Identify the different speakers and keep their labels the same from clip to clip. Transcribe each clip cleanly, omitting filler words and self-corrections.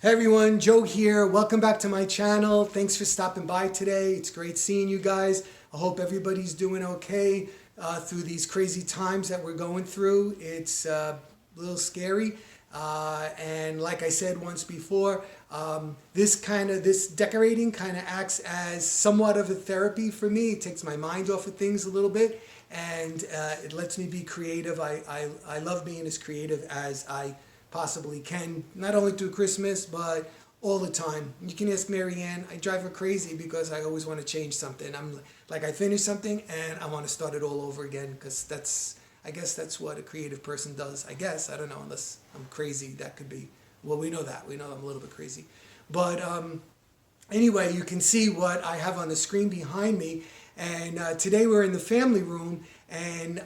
Speaker 1: Hey everyone, Joe here. Welcome back to my channel. Thanks for stopping by today. It's great seeing you guys. I hope everybody's doing okay through these crazy times that we're going through. It's a little scary. And like I said once before, this decorating kind of acts as somewhat of a therapy for me. It takes my mind off of things a little bit, and it lets me be creative. I love being as creative as I possibly can, not only through Christmas, but all the time. You can ask Marianne. I drive her crazy because I always want to change something. I'm like, I finish something and I want to start it all over again, because I guess that's what a creative person does. I guess, I don't know, unless I'm crazy. That could be, well, we know that. We know I'm a little bit crazy. But anyway, you can see what I have on the screen behind me. And today we're in the family room, and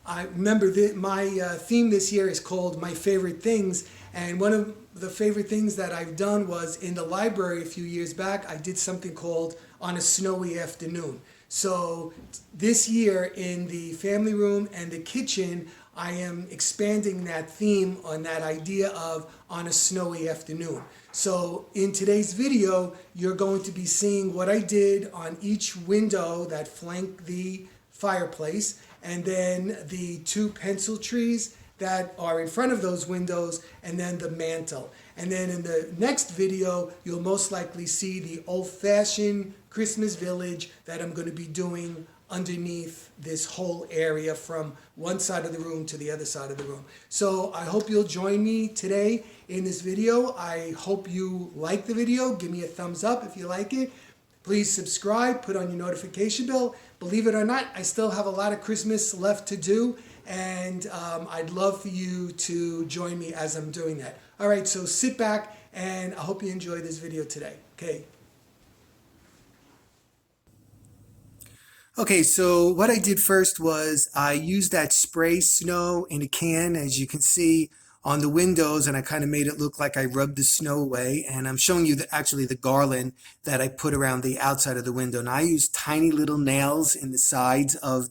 Speaker 1: I remember that my theme this year is called My Favorite Things. And one of the favorite things that I've done was in the library a few years back, I did something called On a Snowy Afternoon. So this year in the family room and the kitchen, I am expanding that theme on that idea of on a snowy afternoon. So in today's video, you're going to be seeing what I did on each window that flank the fireplace, and then the two pencil trees that are in front of those windows, and then the mantle. And then in the next video, you'll most likely see the old-fashioned Christmas village that I'm going to be doing underneath this whole area from one side of the room to the other side of the room. So I hope you'll join me today in this video. I hope you like the video. Give me a thumbs up if you like it. Please subscribe, put on your notification bell. Believe it or not, I still have a lot of Christmas left to do, and I'd love for you to join me as I'm doing that. All right, so sit back, and I hope you enjoy this video today. Okay, so what I did first was I used that spray snow in a can, as you can see on the windows, and I kind of made it look like I rubbed the snow away. And I'm showing you actually the garland that I put around the outside of the window. And I used tiny little nails in the sides of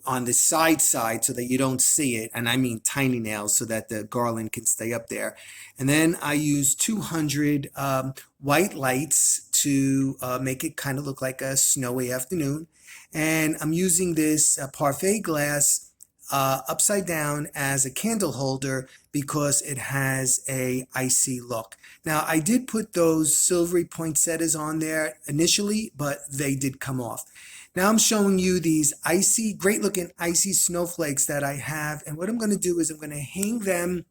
Speaker 1: on the side so that you don't see it. And I mean tiny nails so that the garland can stay up there. And then I used 200 white lights to make it kind of look like a snowy afternoon. And I'm using this parfait glass upside down as a candle holder because it has a icy look. Now, I did put those silvery poinsettias on there initially, but they did come off. Now I'm showing you these icy, great looking icy snowflakes that I have. And what I'm going to do is I'm going to hang them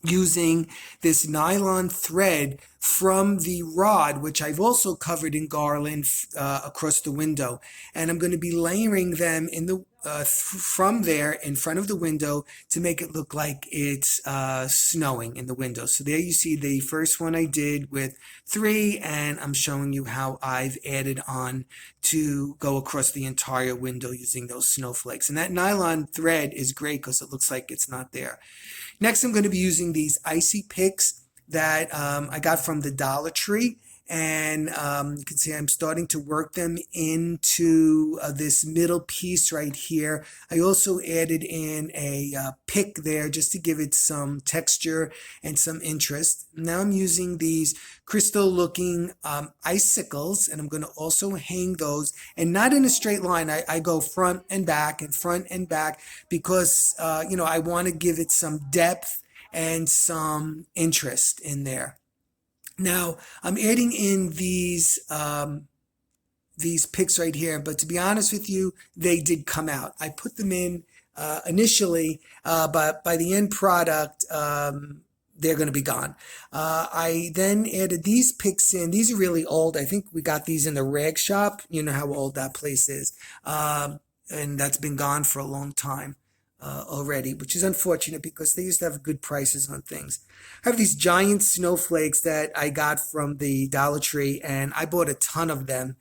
Speaker 1: using this nylon thread from the rod, which I've also covered in garland across the window. And I'm going to be layering them in the from there in front of the window to make it look like it's snowing in the window. So there you see the first one I did with 3, and I'm showing you how I've added on to go across the entire window using those snowflakes. And that nylon thread is great because it looks like it's not there. Next, I'm going to be using these icy picks that I got from the Dollar Tree. And you can see I'm starting to work them into this middle piece right here. I also added in a pick there just to give it some texture and some interest. Now I'm using these crystal looking icicles, and I'm going to also hang those, and not in a straight line. I go front and back and front and back because I want to give it some depth and some interest in there. Now, I'm adding in these picks right here, but to be honest with you, they did come out. I put them in initially, but by the end product, they're going to be gone. I then added these picks in. These are really old. I think we got these in the rag shop. You know how old that place is. And that's been gone for a long time. Already, which is unfortunate because they used to have good prices on things. I have these giant snowflakes that I got from the Dollar Tree, and I bought a ton of them.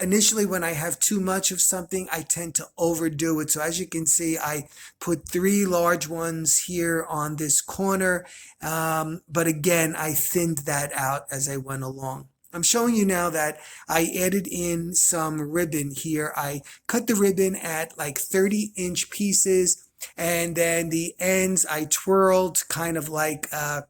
Speaker 1: Initially when I have too much of something, I tend to overdo it. So as you can see, I put 3 large ones here on this corner, but again, I thinned that out as I went along. I'm showing you now that I added in some ribbon here. I cut the ribbon at like 30-inch pieces, And then the ends I twirled kind of like a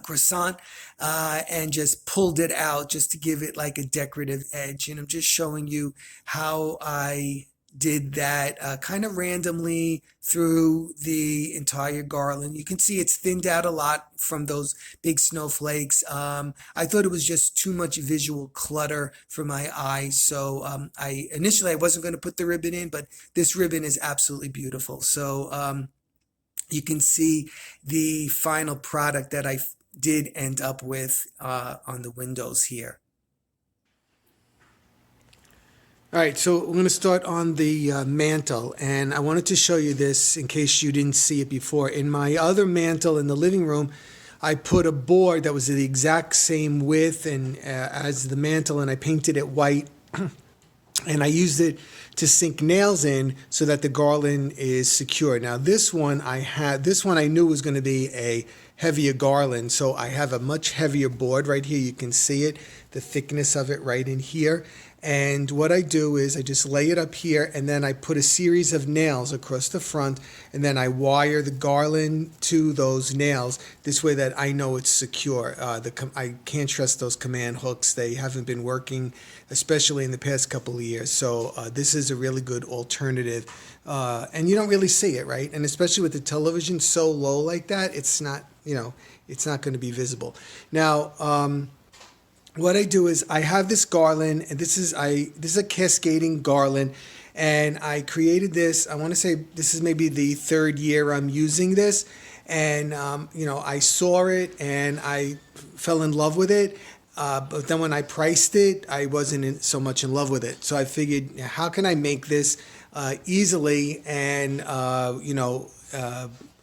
Speaker 1: croissant, and just pulled it out just to give it like a decorative edge. And I'm just showing you how I did that kind of randomly through the entire garland. You can see it's thinned out a lot from those big snowflakes. I thought it was just too much visual clutter for my eyes. So I initially I wasn't going to put the ribbon in, but this ribbon is absolutely beautiful. So you can see the final product that I did end up with on the windows here. All right, so we're going to start on the mantle, and I wanted to show you this in case you didn't see it before. In my other mantle in the living room, I put a board that was the exact same width and as the mantle, and I painted it white. And I used it to sink nails in so that the garland is secure. Now this one I knew was going to be a heavier garland, so I have a much heavier board right here. You can see it, the thickness of it right in here. And what I do is I just lay it up here, and then I put a series of nails across the front, and then I wire the garland to those nails this way that I know it's secure. I can't trust those command hooks. They haven't been working, especially in the past couple of years. So this is a really good alternative. And you don't really see it, right? And especially with the television so low like that, it's not, it's not going to be visible. Now, what I do is I have this garland, and this is a cascading garland, and I created this. I want to say this is maybe the third year I'm using this, and I saw it and I fell in love with it. But then when I priced it, I wasn't so much in love with it. So I figured, how can I make this easily and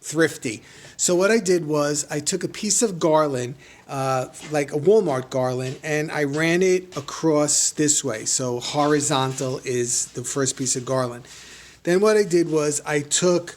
Speaker 1: thrifty? So what I did was I took a piece of garland, like a Walmart garland, and I ran it across this way. So horizontal is the first piece of garland. Then what I did was I took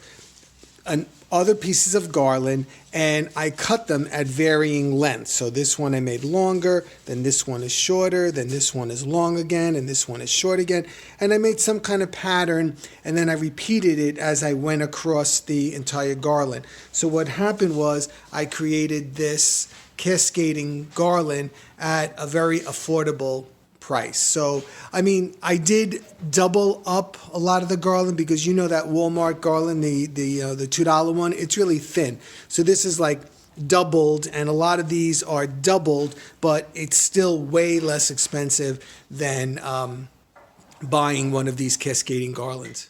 Speaker 1: other pieces of garland and I cut them at varying lengths. So this one I made longer, then this one is shorter, then this one is long again, and this one is short again. And I made some kind of pattern, and then I repeated it as I went across the entire garland. So what happened was I created this cascading garland at a very affordable price. So, I mean, I did double up a lot of the garland because that Walmart garland, the $2 one, it's really thin. So this is like doubled, and a lot of these are doubled, but it's still way less expensive than buying one of these cascading garlands.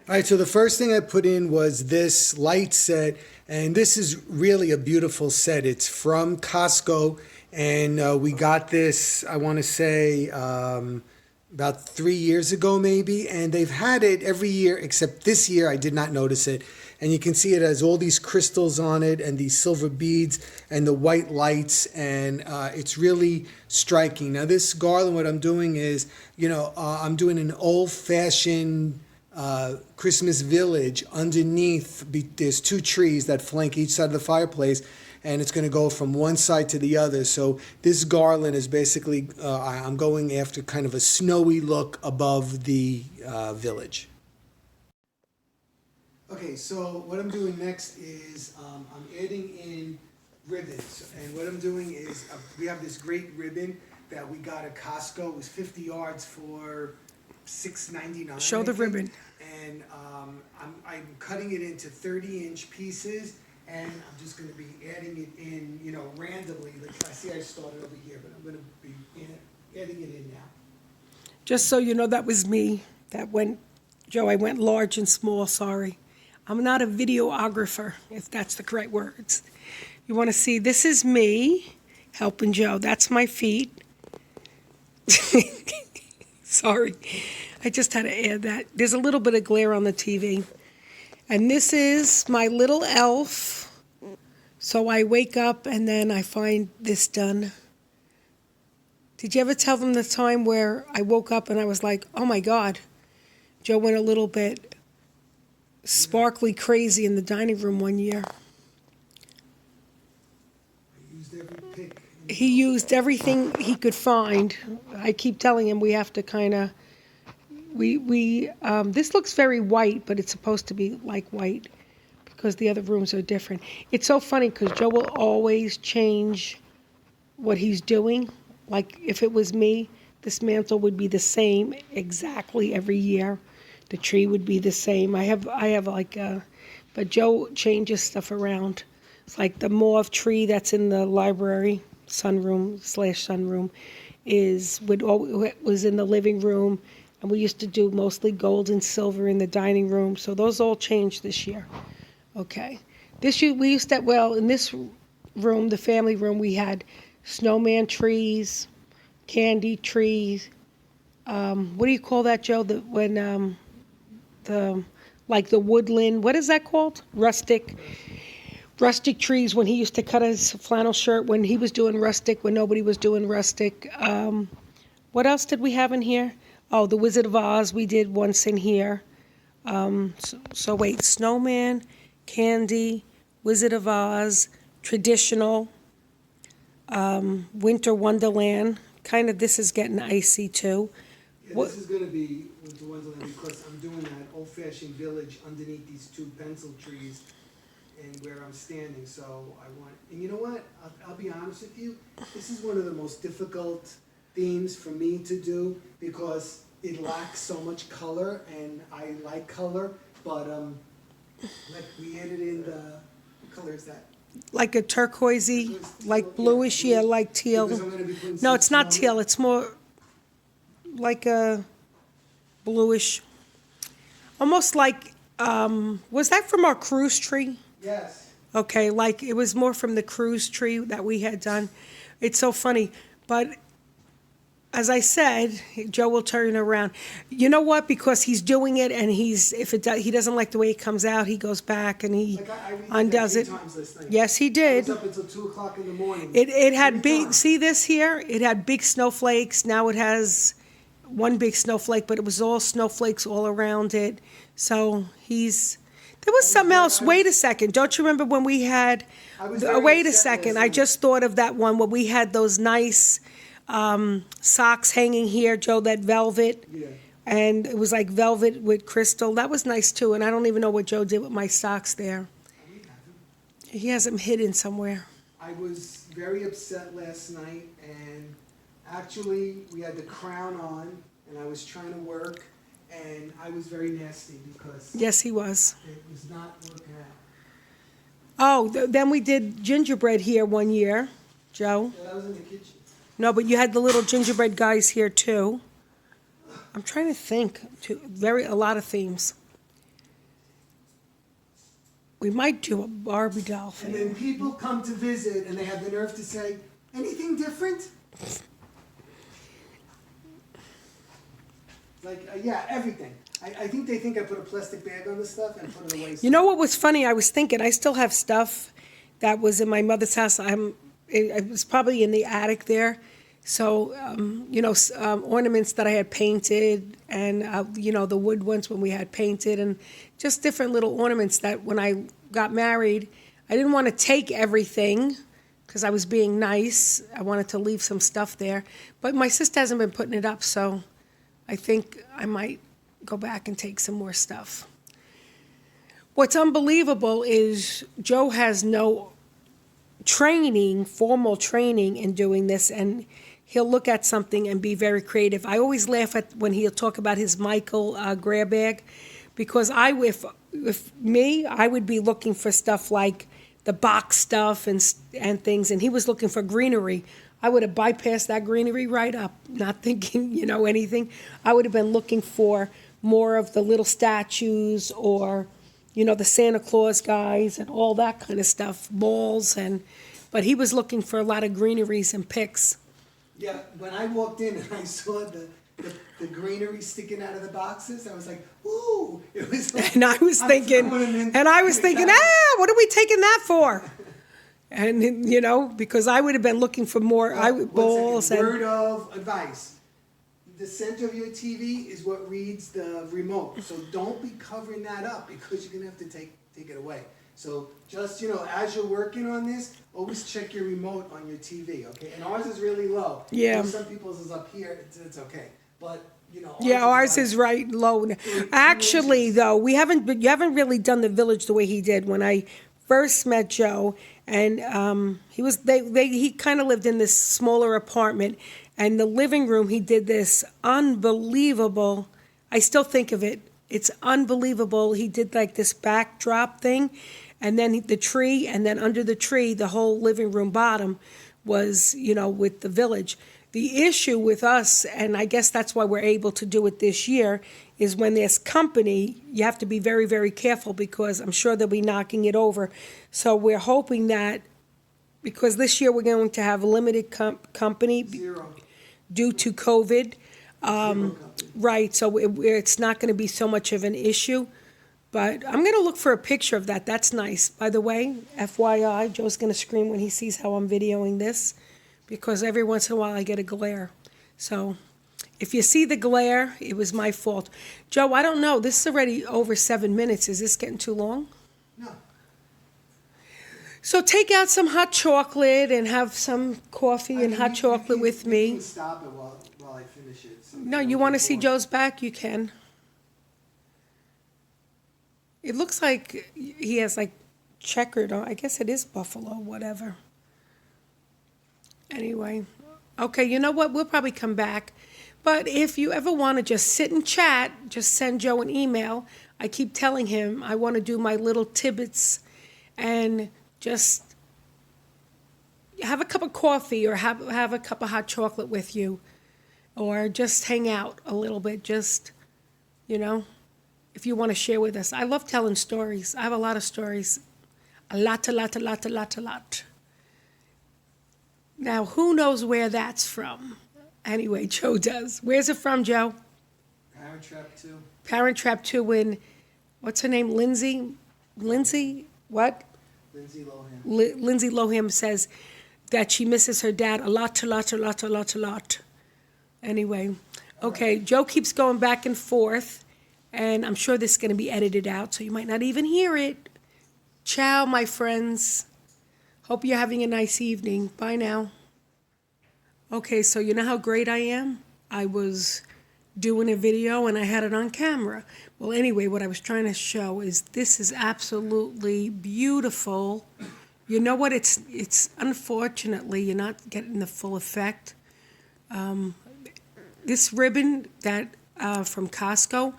Speaker 1: All right, so the first thing I put in was this light set, and this is really a beautiful set. It's from Costco. And we got this, I want to say, about 3 years ago maybe. And they've had it every year, except this year I did not notice it. And you can see it has all these crystals on it and these silver beads and the white lights. And it's really striking. Now this garland, what I'm doing is, I'm doing an old-fashioned Christmas village underneath. There's 2 trees that flank each side of the fireplace, and it's going to go from one side to the other. So this garland is basically, I'm going after kind of a snowy look above the village. Okay, so what I'm doing next is I'm adding in ribbons. And what I'm doing is we have this great ribbon that we got at Costco. It was 50 yards for $6.99.
Speaker 2: Show the ribbon.
Speaker 1: And I'm cutting it into 30-inch pieces. And I'm just going to be adding it in, randomly. Like I see I started over here, but I'm going to be adding it in now.
Speaker 2: Just so you know, that was me. Joe, I went large and small, sorry. I'm not a videographer, if that's the correct words. You want to see, this is me helping Joe. That's my feet. Sorry, I just had to add that. There's a little bit of glare on the TV. And this is my little elf. So I wake up and then I find this done. Did you ever tell them the time where I woke up and I was like, oh my God, Joe went a little bit sparkly crazy in the dining room one year. He used everything he could find. I keep telling him we have to kind of this looks very white, but it's supposed to be like white because the other rooms are different. It's so funny because Joe will always change what he's doing. Like if it was me, this mantle would be the same exactly every year. The tree would be the same. I have like but Joe changes stuff around. It's like the mauve tree that's in the library sunroom was in the living room, and we used to do mostly gold and silver in the dining room. So those all changed this year. Okay, we used to in this room, the family room, we had snowman trees, candy trees. What do you call that, Joe? The woodland. What is that called? Rustic trees. When he used to cut his flannel shirt, when he was doing rustic, when nobody was doing rustic. What else did we have in here? Oh, the Wizard of Oz. We did once in here. So wait, snowman, candy, Wizard of Oz, traditional. Winter Wonderland. Kind of, this is getting icy too.
Speaker 1: Yeah, this is going to be Winter Wonderland because I'm doing that old-fashioned village underneath these two pencil trees and where I'm standing. So and you know what? I'll be honest with you. This is one of the most difficult themes for me to do because it lacks so much color, and I like color, but like we added in what color is that?
Speaker 2: Like a turquoisey, like bluish, yeah, like teal. No, it's not teal. It's more like a bluish, almost like. Was that from our cruise tree?
Speaker 1: Yes.
Speaker 2: Okay, like it was more from the cruise tree that we had done. It's so funny, but as I said, Joe will turn it around. You know what? Because he's doing it, and he doesn't like the way it comes out, he goes back and he undoes it. Yes, he did.
Speaker 1: I was up until 2:00 in the morning.
Speaker 2: It had big. See this here? It had big snowflakes. Now it has one big snowflake, but it was all snowflakes all around it. So there was something else. Wait a second. Don't you remember when we had? Wait a second. I just thought of that one where we had those nice socks hanging here, Joe. That velvet.
Speaker 1: Yeah.
Speaker 2: And it was like velvet with crystal. That was nice too. And I don't even know what Joe did with my socks there. He has them hidden somewhere.
Speaker 1: I was very upset last night, and actually we had the crown on, and I was trying to work, and I was very nasty because
Speaker 2: Yes, he was.
Speaker 1: it was not working out.
Speaker 2: Oh, then we did gingerbread here one year, Joe.
Speaker 1: Yeah, that was in the kitchen.
Speaker 2: No, but you had the little gingerbread guys here too. I'm trying to think. A lot of themes. We might do a Barbie doll
Speaker 1: And
Speaker 2: thing.
Speaker 1: then people come to visit, and they have the nerve to say, anything different? Like, yeah, everything. I think they think I put a plastic bag on the stuff and put it away.
Speaker 2: You know what was funny? I was thinking I still have stuff that was in my mother's house. It was probably in the attic there. So, ornaments that I had painted, and, the wood ones when we had painted, and just different little ornaments that when I got married, I didn't want to take everything because I was being nice. I wanted to leave some stuff there. But my sister hasn't been putting it up, so I think I might go back and take some more stuff. What's unbelievable is Joe has no formal training in doing this, and he'll look at something and be very creative. I always laugh at when he'll talk about his Michael grab bag, because if me, I would be looking for stuff like the box stuff and things, and he was looking for greenery. I would have bypassed that greenery right up, not thinking, anything. I would have been looking for more of the little statues or, the Santa Claus guys and all that kind of stuff, balls, but he was looking for a lot of greeneries and picks.
Speaker 1: Yeah, when I walked in and I saw the greenery sticking out of the boxes, I was like, ooh. It was like,
Speaker 2: And I was thinking, what are we taking that for? And, because I would have been looking for more balls.
Speaker 1: Word of advice. The center of your TV is what reads the remote. So don't be covering that up because you're going to have to take it away. So just, as you're working on this, always check your remote on your TV, okay? And ours is really low.
Speaker 2: Yeah.
Speaker 1: Some people's is up here, it's okay. But,
Speaker 2: Yeah, ours is right low. Actually, though, you haven't really done the village the way he did when I first met Joe, and he kind of lived in this smaller apartment, and the living room he did this unbelievable. I still think of it. It's unbelievable. He did like this backdrop thing, and then the tree, and then under the tree, the whole living room bottom was, with the village. The issue with us, and I guess that's why we're able to do it this year, is when there's company, you have to be very, very careful because I'm sure they'll be knocking it over. So we're hoping that, because this year we're going to have limited company
Speaker 1: Zero.
Speaker 2: due to COVID.
Speaker 1: Zero company.
Speaker 2: Right, so it's not going to be so much of an issue. But I'm going to look for a picture of that. That's nice. By the way, FYI, Joe's going to scream when he sees how I'm videoing this, because every once in a while I get a glare. So if you see the glare, it was my fault. Joe, I don't know. This is already over 7 minutes. Is this getting too long?
Speaker 1: No.
Speaker 2: So take out some hot chocolate and have some coffee and hot chocolate with me.
Speaker 1: You can stop it while I finish it. So
Speaker 2: No, you want to see Joe's back? You can. It looks like he has like checkered, I guess it is buffalo, whatever. Anyway, okay, you know what? We'll probably come back. But if you ever want to just sit and chat, just send Joe an email. I keep telling him I want to do my little tidbits and just have a cup of coffee or have a cup of hot chocolate with you, or just hang out a little bit, just, if you want to share with us. I love telling stories. I have a lot of stories. A lot. Now, who knows where that's from? Anyway, Joe does. Where's it from, Joe?
Speaker 1: Parent Trap 2.
Speaker 2: Parent Trap 2 when, what's her name, Lindsay? Lindsay? What?
Speaker 1: Lindsay Lohan.
Speaker 2: Lindsay Lohan says that she misses her dad a lot. Anyway, okay, Joe keeps going back and forth, and I'm sure this is going to be edited out, so you might not even hear it. Ciao, my friends. Hope you're having a nice evening. Bye now. Okay, so you know how great I am? I was doing a video and I had it on camera. Well, anyway, what I was trying to show is this is absolutely beautiful. You know what? It's unfortunately, you're not getting the full effect. This ribbon that from Costco,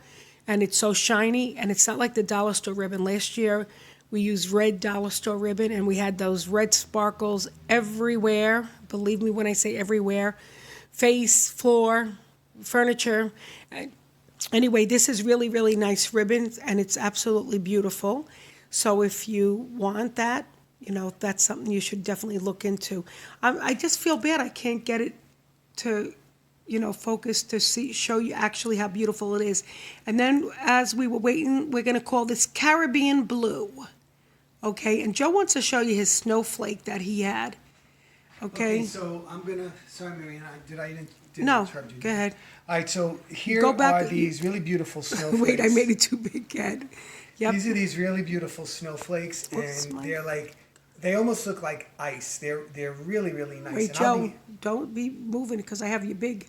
Speaker 2: and it's so shiny, and it's not like the dollar store ribbon. Last year, we used red dollar store ribbon, and we had those red sparkles everywhere. Believe me when I say everywhere. Face, floor, furniture. Anyway, this is really, really nice ribbon, and it's absolutely beautiful. So if you want that, that's something you should definitely look into. I just feel bad I can't get it to, focus to show you actually how beautiful it is. And then as we were waiting, we're going to call this Caribbean Blue. Okay, and Joe wants to show you his snowflake that he had. Okay,
Speaker 1: so I'm going to, sorry, Marianne, didn't
Speaker 2: no,
Speaker 1: interrupt you.
Speaker 2: go ahead.
Speaker 1: All right, so here
Speaker 2: Go back-
Speaker 1: are these really beautiful snowflakes.
Speaker 2: Wait, I made it too big, Ed. Yep.
Speaker 1: These are these really beautiful snowflakes,
Speaker 2: Whoops,
Speaker 1: and
Speaker 2: Mike.
Speaker 1: they're like, they almost look like ice. They're really, really nice.
Speaker 2: Wait,
Speaker 1: And I'll
Speaker 2: Joe, don't be moving because I have you big.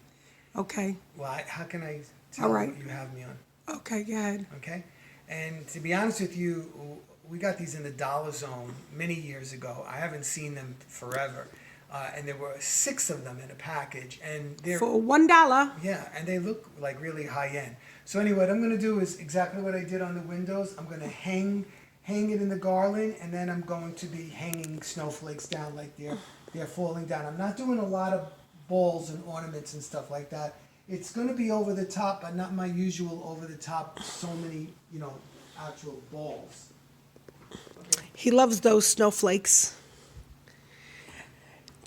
Speaker 2: Okay,
Speaker 1: how can I tell
Speaker 2: All right.
Speaker 1: what you have me on?
Speaker 2: okay, go ahead.
Speaker 1: Okay? And to be honest with you, we got these in the Dollar Zone many years ago. I haven't seen them forever. And there were 6 of them in a package, and they're
Speaker 2: For $1.
Speaker 1: yeah, and they look like really high end. So anyway, what I'm going to do is exactly what I did on the windows. I'm going to hang it in the garland, and then I'm going to be hanging snowflakes down like they're falling down. I'm not doing a lot of balls and ornaments and stuff like that. It's going to be over the top, but not my usual over the top. So many, actual balls. Okay.
Speaker 2: He loves those snowflakes.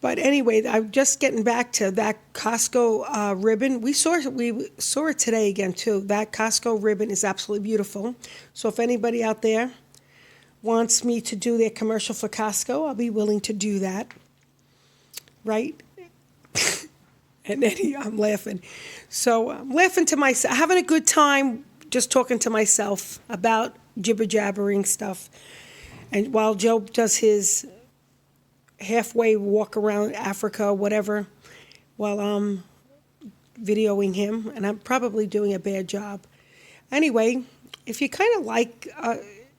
Speaker 2: But anyway, I'm just getting back to that Costco ribbon. We saw it today again too. That Costco ribbon is absolutely beautiful. So if anybody out there wants me to do their commercial for Costco, I'll be willing to do that. Right? And then I'm laughing. So I'm laughing to myself, having a good time, just talking to myself about jibber-jabbering stuff. And while Joe does his halfway walk around Africa, whatever, while I'm videoing him, and I'm probably doing a bad job. Anyway, if you kind of like,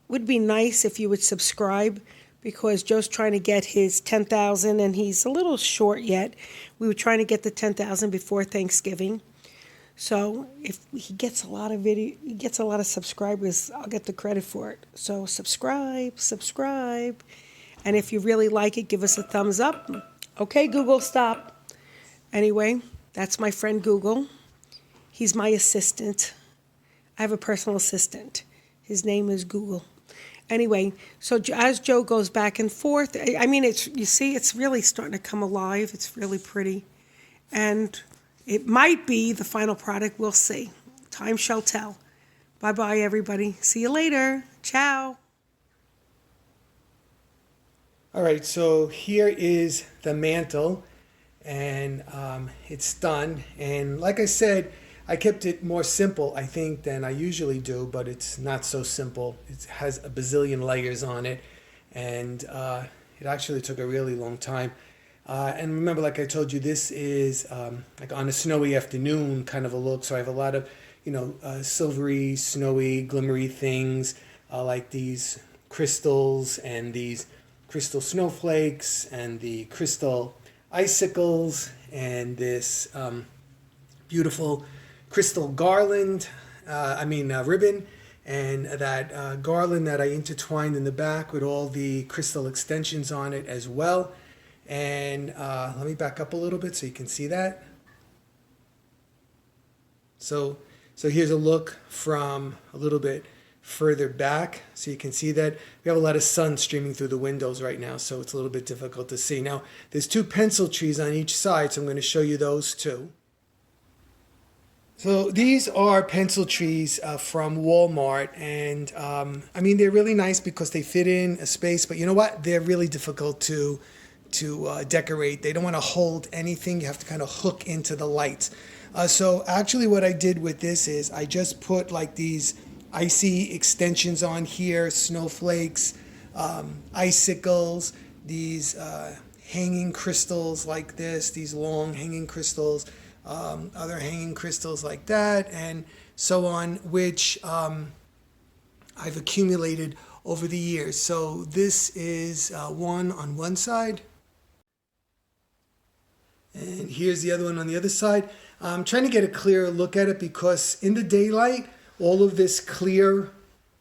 Speaker 2: would be nice if you would subscribe, because Joe's trying to get his 10,000 and he's a little short yet. We were trying to get the 10,000 before Thanksgiving. So if he gets a lot of subscribers, I'll get the credit for it. So subscribe. And if you really like it, give us a thumbs up. Okay, Google, stop. Anyway, that's my friend Google. He's my assistant. I have a personal assistant. His name is Google. Anyway, so as Joe goes back and forth, I mean, you see, it's really starting to come alive. It's really pretty. And it might be the final product. We'll see. Time shall tell. Bye-bye, everybody. See you later. Ciao.
Speaker 1: All right, so here is the mantle, and it's done. And like I said, I kept it more simple, I think, than I usually do, but it's not so simple. It has a bazillion layers on it, and it actually took a really long time. And remember, like I told you, this is like on a snowy afternoon kind of a look. So I have a lot of, silvery, snowy, glimmery things like these crystals and these crystal snowflakes and the crystal icicles and this beautiful crystal garland, ribbon, and that garland that I intertwined in the back with all the crystal extensions on it as well. And let me back up a little bit so you can see that. So here's a look from a little bit further back, so you can see that we have a lot of sun streaming through the windows right now, so it's a little bit difficult to see. Now, there's 2 pencil trees on each side, so I'm going to show you those too. So these are pencil trees from Walmart, and they're really nice because they fit in a space, but you know what? They're really difficult to decorate. They don't want to hold anything. You have to kind of hook into the lights. So actually what I did with this is I just put like these icy extensions on here, snowflakes, icicles, these hanging crystals like this, these long hanging crystals, other hanging crystals like that, and so on, which I've accumulated over the years. So this is one on one side, and here's the other one on the other side. I'm trying to get a clearer look at it because in the daylight, all of this clear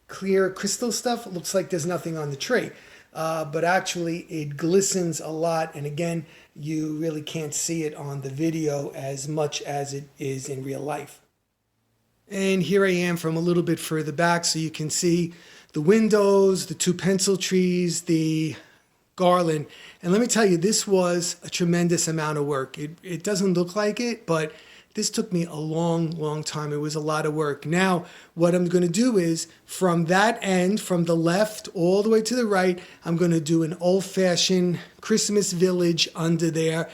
Speaker 1: crystal stuff looks like there's nothing on the tray. But actually it glistens a lot, and again, you really can't see it on the video as much as it is in real life. And here I am from a little bit further back, so you can see the windows, the 2 pencil trees, the garland. And let me tell you, this was a tremendous amount of work. It doesn't look like it, but this took me a long time. It was a lot of work. Now, what I'm going to do is from that end, from the left all the way to the right, I'm going to do an old-fashioned Christmas village under there.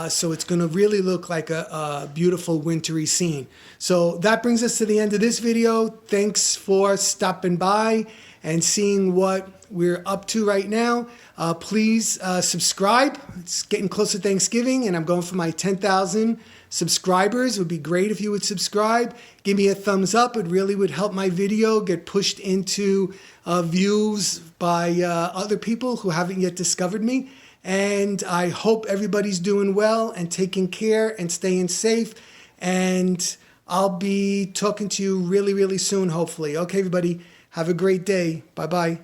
Speaker 1: So it's going to really look like a beautiful wintry scene. So that brings us to the end of this video. Thanks for stopping by and seeing what we're up to right now. Please subscribe. It's getting close to Thanksgiving, and I'm going for my 10,000 subscribers. It would be great if you would subscribe. Give me a thumbs up. It really would help my video get pushed into views by other people who haven't yet discovered me. And I hope everybody's doing well and taking care and staying safe. And I'll be talking to you really soon, hopefully. Okay, everybody, have a great day. Bye-bye.